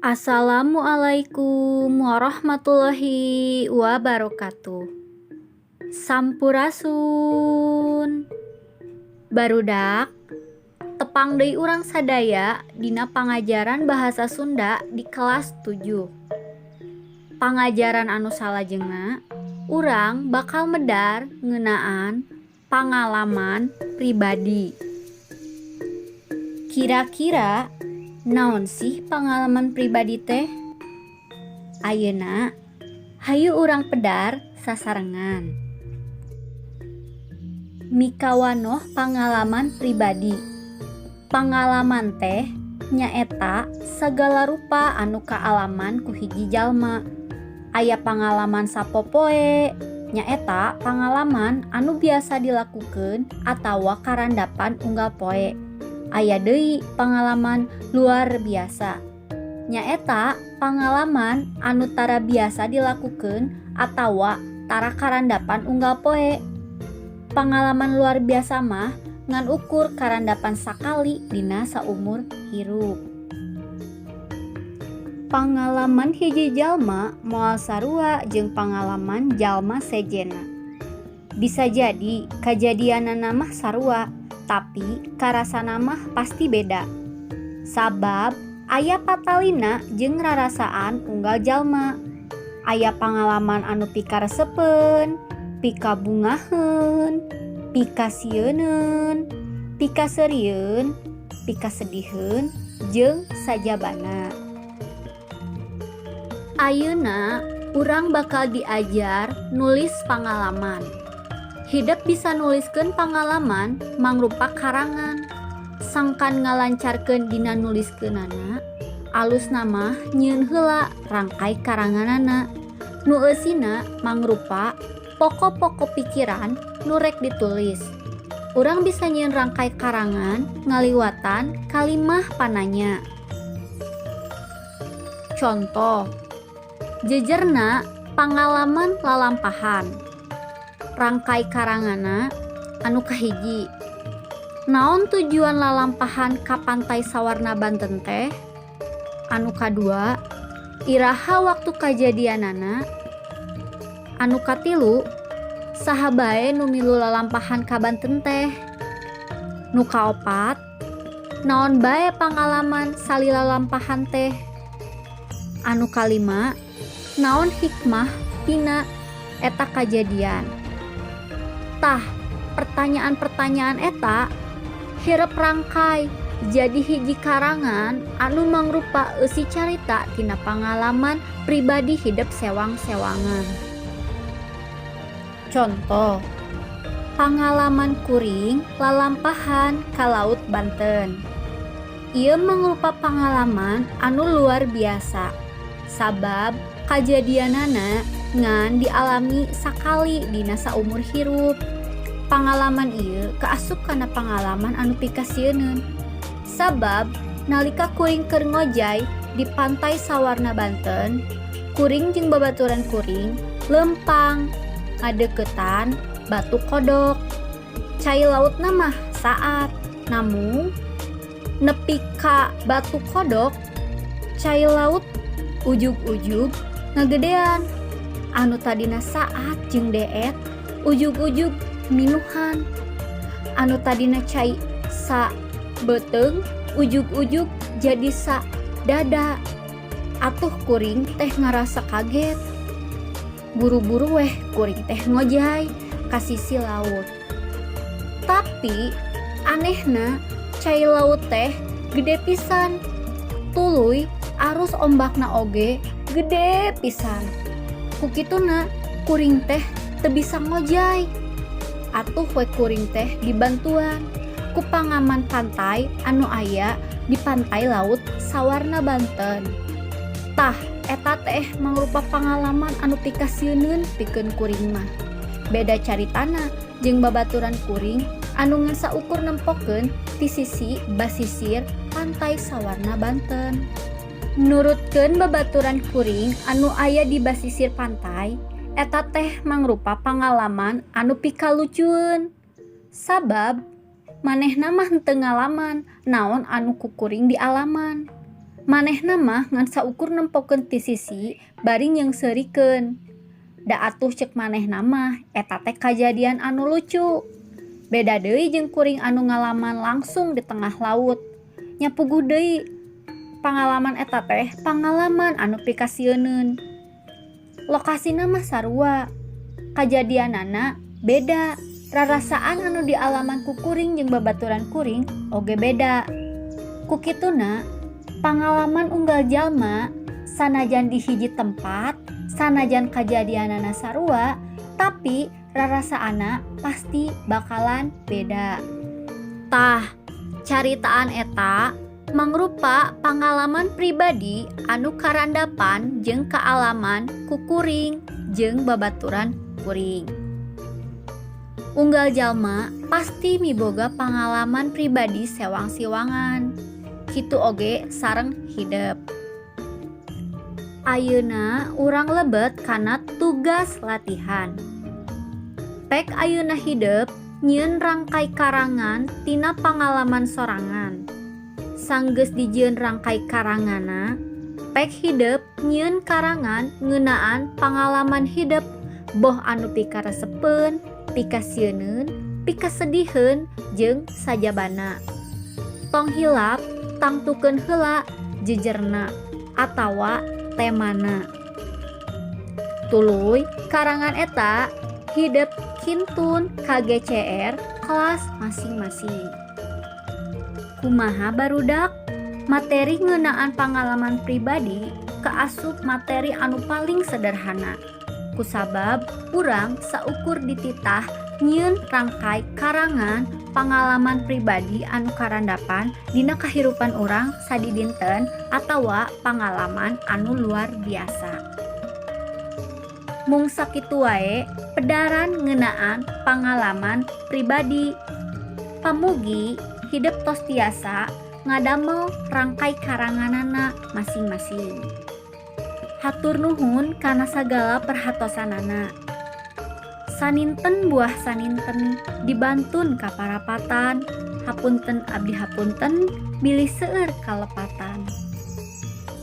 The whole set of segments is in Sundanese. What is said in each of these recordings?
Assalamualaikum warahmatullahi wabarakatuh. Sampurasun. Barudak, tepang deui urang sadaya dina pangajaran bahasa Sunda di kelas 7. Pangajaran anu salajengna, urang bakal medar ngeunaan pangalaman pribadi. Kira-kira naon sih pengalaman pribadi teh? Ayeuna hayu urang pedar sasarengan. Mikawanoh pangalaman pribadi. Pangalaman teh nyaeta sagala rupa anu kaalaman ku hiji jalma. Aya pangalaman sapopoe, nyaeta pangalaman anu biasa dilakukeun atawa karandapan unggal poe. Aya deui pangalaman luar biasa, nyaeta pangalaman anu tara biasa dilakukeun atawa tara karandapan unggal poe. Pangalaman luar biasa mah ngan ukur karandapan sakali dina saumur hirup. Pangalaman hiji jalma moal sarua jeung pangalaman jalma sejena. Bisa jadi kajadianana mah sarua, tapi karasana mah pasti beda. Sabab aya patalina jeung rarasaan unggal jalma. Aya pangalaman anu pikaresepeun, pikabungaheun, pikasieun, pikaseureun, pikasediheun jeung sajabana. Ayeuna urang bakal diajar nulis pangalaman. Hidup bisa nuliskeun pangalaman mangrupa karangan. Sangkan ngalancarkeun dina nuliskeunana, alusna mah nyieun heula rangkai karanganana. Nu eusina mangrupa pokok-pokok pikiran nu rek ditulis. Urang bisa nyieun rangkai karangan ngaliwatan kalimah pananya. Contoh, jejerna pangalaman lalampahan. Rangkai karangana anu kahiji, naon tujuan lalampahan ka pantai Sawarna Banten teh? Anu kadua, iraha waktu kajadianana? Anu katilu, saha bae nu milu lalampahan ka Banten teh? Nu kaopat, naon bae pangalaman salila lalampahan teh? Anu kalima, naon hikmah tina eta kajadian? Tah, pertanyaan-pertanyaan eta hirep rangkai jadi hiji karangan anu mangrupa eusi carita tina pangalaman pribadi hidup sewang-sewangan. Contoh, pangalaman kuring lalampahan ka Laut Banten. Ieu mangrupa pangalaman anu luar biasa, sabab kajadianana ngan dialami sakali dina saumur hirup. Pangalaman ieu kaasup kana pangalaman anu pikasieun. Sabab nalika kuring keur ngojay di pantai Sawarna Banten, kuring jeung babaturan kuring lempang ngadeuketan batu kodok. Cai lautna mah saat, namun nepi ka batu kodok, cai laut ujug-ujug ngagedean. Anu tadina saat jeung deet ujug-ujug minuhan. Anu tadina cai sa beteung ujug-ujug jadi sa dada. Atuh kuring teh ngarasa kaget. Buru-buru weh kuring teh ngojay ka sisi laut. Tapi anehna cai laut teh gede pisan. Tuluy arus ombakna oge gede pisan. Kukituna kuring teh teu bisa ngojay. Atuh we kuring teh dibantuan ku pangaman pantai anu aya di pantai Laut Sawarna Banten. Tah, eta teh mangrupa pangalaman anu pikasieun pikeun kuring mah. Beda caritana jeung babaturan kuring anu ngan saukur nempokeun ti sisi basisir pantai Sawarna Banten. Nurutkeun babaturan kuring anu aya di basisir pantai, eta teh mangrupa pangalaman anu pikalucueun. Sabab manehna mah teu ngalaman naon anu ku kuring dialaman. Manehna mah ngan saukur nempokeun ti sisi bari nyeungseurikeun. Da atuh ceuk manehna mah eta teh kajadian anu lucu. Beda deui jeung kuring anu ngalaman langsung di tengah laut. Nya puguh deui pangalaman eta teh pangalaman anu pikasieun. Lokasina mah sarua. Kajadianana beda. Rarasaan anu dialaman ku kuring jeung babaturan kuring oge beda. Ku kituna pangalaman unggal jalma sanajan di hiji tempat, sanajan kajadianana sarua, tapi rarasaana pasti bakalan beda. Tah, caritaan eta mangrupa pangalaman pribadi anu karandapan jeung kaalaman ku kuring jeung babaturan kuring. Unggal jalma pasti miboga pangalaman pribadi sewang-siwangan. Kitu oge sareng hidep. Ayeuna urang lebet kana tugas latihan. Pek ayeuna hidep nyieun rangkai karangan tina pangalaman sorangan. Sanggeus dijieun rangkai karangana, pek hidep nyieun karangan ngeunaan pangalaman hidep boh anu pikaresepeun, pikasieun, pikasediheun jeung sajabana. Tong hilap tangtukeun heula jejerna atawa temana. Tuluy karangan eta hidep kintun KGCR kelas masing-masing. Kumaha barudak? Materi ngeunaan pangalaman pribadi kaasup materi anu paling sederhana. Kusabab urang saukur dititah nyieun rangkai karangan pangalaman pribadi anu karandapan dina kahirupan urang sadidinten atawa pangalaman anu luar biasa. Mung sakitu wae pedaran ngeunaan pangalaman pribadi. Pamugi hidep tos tiasa ngadamel rangkai karanganana masing-masing. Hatur nuhun kana sagala perhatosanana. Saninten buah saninten dibantun kaparapatan. Hapunten abdi hapunten bilih seueur kalepatan.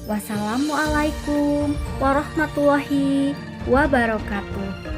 Wassalamualaikum warahmatullahi wabarakatuh.